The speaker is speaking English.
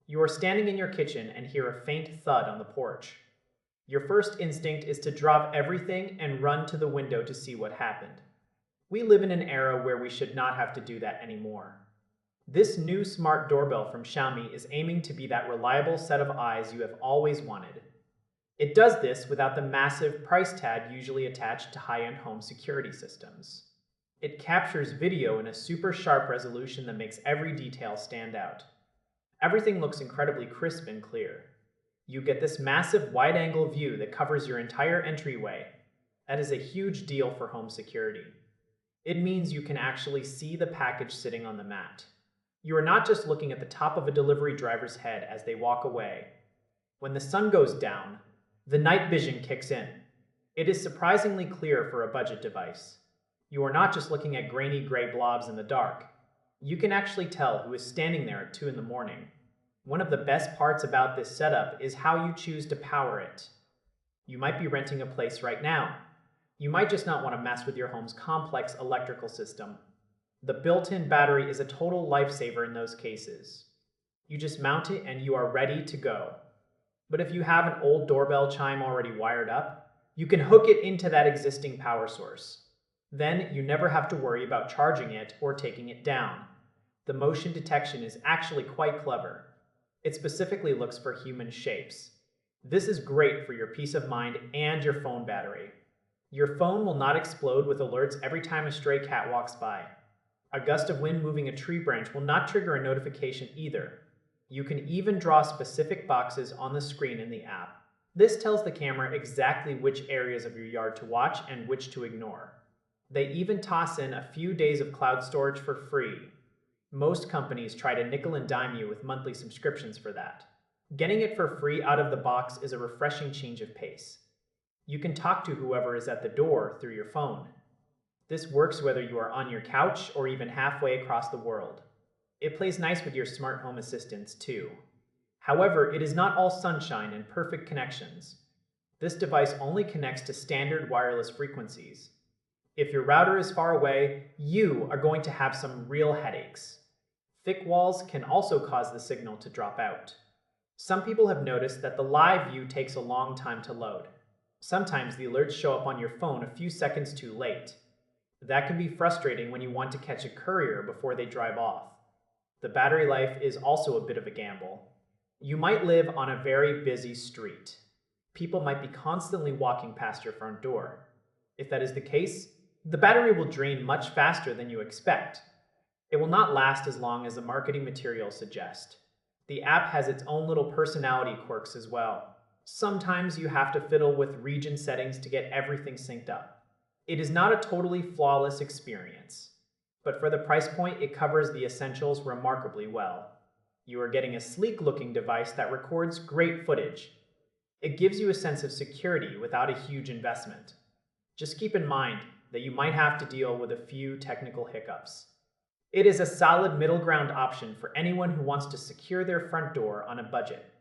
You are standing in your kitchen and hear a faint thud on the porch. Your first instinct is to drop everything and run to the window to see what happened. We live in an era where we should not have to do that anymore. This new smart doorbell from Xiaomi is aiming to be that reliable set of eyes you have always wanted. It does this without the massive price tag usually attached to high-end home security systems. It captures video in a super sharp resolution that makes every detail stand out. Everything looks incredibly crisp and clear. You get this massive wide-angle view that covers your entire entryway. That is a huge deal for home security. It means you can actually see the package sitting on the mat. You are not just looking at the top of a delivery driver's head as they walk away. When the sun goes down, the night vision kicks in. It is surprisingly clear for a budget device. You are not just looking at grainy gray blobs in the dark. You can actually tell who is standing there at 2 in the morning. One of the best parts about this setup is how you choose to power it. You might be renting a place right now. You might just not want to mess with your home's complex electrical system. The built-in battery is a total lifesaver in those cases. You just mount it and you are ready to go. But if you have an old doorbell chime already wired up, you can hook it into that existing power source. Then you never have to worry about charging it or taking it down. The motion detection is actually quite clever. It specifically looks for human shapes. This is great for your peace of mind and your phone battery. Your phone will not explode with alerts every time a stray cat walks by. A gust of wind moving a tree branch will not trigger a notification either. You can even draw specific boxes on the screen in the app. This tells the camera exactly which areas of your yard to watch and which to ignore. They even toss in a few days of cloud storage for free. Most companies try to nickel and dime you with monthly subscriptions for that. Getting it for free out of the box is a refreshing change of pace. You can talk to whoever is at the door through your phone. This works whether you are on your couch or even halfway across the world. It plays nice with your smart home assistants too. However, it is not all sunshine and perfect connections. This device only connects to standard wireless frequencies. If your router is far away, you are going to have some real headaches. Thick walls can also cause the signal to drop out. Some people have noticed that the live view takes a long time to load. Sometimes the alerts show up on your phone a few seconds too late. That can be frustrating when you want to catch a courier before they drive off. The battery life is also a bit of a gamble. You might live on a very busy street. People might be constantly walking past your front door. If that is the case, the battery will drain much faster than you expect. It will not last as long as the marketing materials suggest. The app has its own little personality quirks as well. Sometimes you have to fiddle with region settings to get everything synced up. It is not a totally flawless experience, but for the price point, it covers the essentials remarkably well. You are getting a sleek-looking device that records great footage. It gives you a sense of security without a huge investment. Just keep in mind that you might have to deal with a few technical hiccups. It is a solid middle ground option for anyone who wants to secure their front door on a budget.